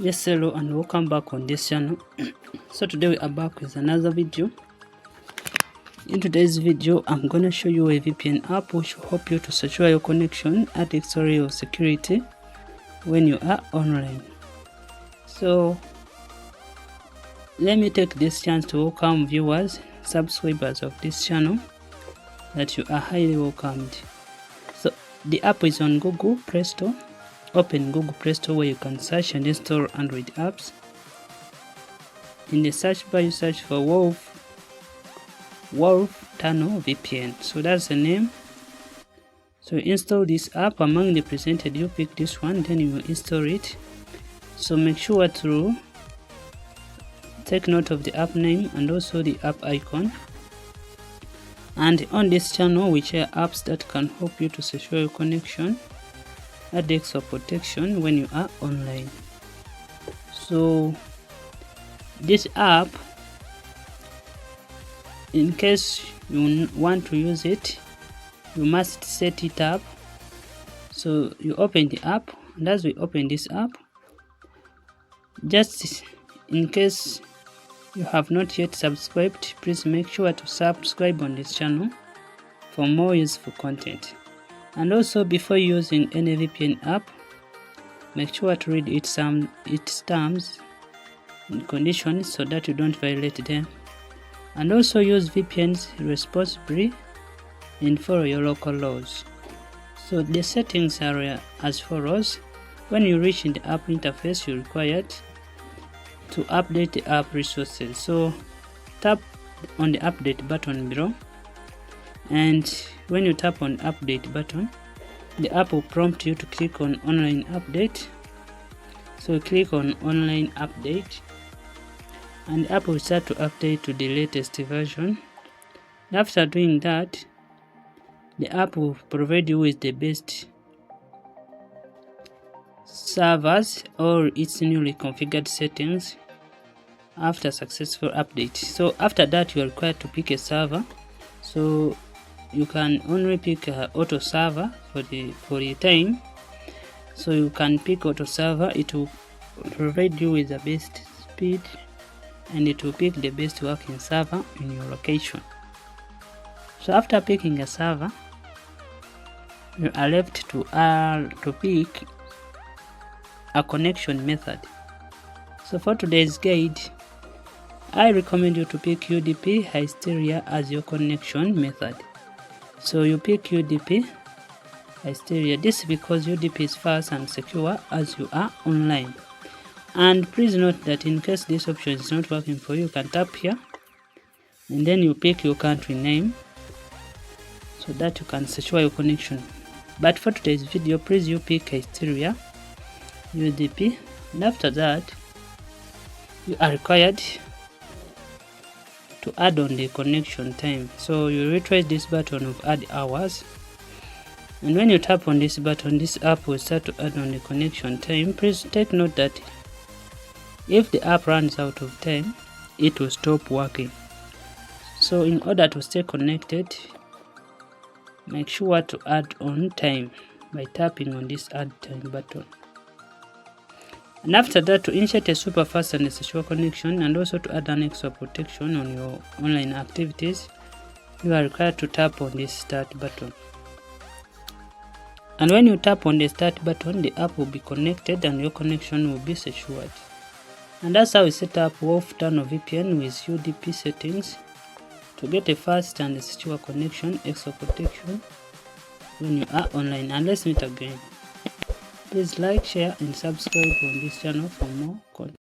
Yes, hello and welcome back on this channel. So today we are back with another video. In today's video I'm going to show you a VPN app which will help you to secure your connection at extra of security when you are online. So let me take this chance to welcome viewers, subscribers of this channel, that you are highly welcomed. So the app is on Google Play Store. Open Google Play Store where you can search and install Android apps. In the search bar you search for Wolf Tunnel VPN. So that's the name. So install this app. Among the presented you pick this one, then you will install it. So make sure to take note of the app name and also the app icon. And on this channel we share apps that can help you to secure your connection at the extra protection when you are online. So this app, in case you want to use it, you must set it up. So you open the app, and as we open this app, just in case you have not yet subscribed, please make sure to subscribe on this channel for more useful content. And also, before using any VPN app, make sure to read its terms and conditions so that you don't violate them. And also use VPNs responsibly and follow your local laws. So the settings are as follows. When you reach in the app interface, you're required to update the app resources. So tap on the update button below, and when you tap on update button, the app will prompt you to click on online update. So click on online update, and the app will start to update to the latest version. After doing that, the app will provide you with the best servers or its newly configured settings after successful update. So after that, you are required to pick a server. So you can only pick auto server for the time. So you can pick auto server. It will provide you with the best speed, and it will pick the best working server in your location. So after picking a server, you are left to pick a connection method. So for today's guide, I recommend you to pick UDP Hysteria as your connection method. So you pick UDP Hysteria. This is because UDP is fast and secure as you are online. And please note that in case this option is not working for you, you can tap here and then you pick your country name so that you can secure your connection. But for today's video, please you pick Hysteria UDP, and after that you are required to add on the connection time. So you retrace this button of add hours, and when you tap on this button, this app will start to add on the connection time. Please take note that if the app runs out of time, it will stop working. So in order to stay connected, make sure to add on time by tapping on this add time button. And after that, to initiate a super fast and secure connection, and also to add an extra protection on your online activities, you are required to tap on this start button. And when you tap on the start button, the app will be connected and your connection will be secured. And that's how we set up Wolf Tunnel VPN with UDP settings to get a fast and secure connection, extra protection when you are online. And let's meet again. Please like, share and subscribe on this channel for more content.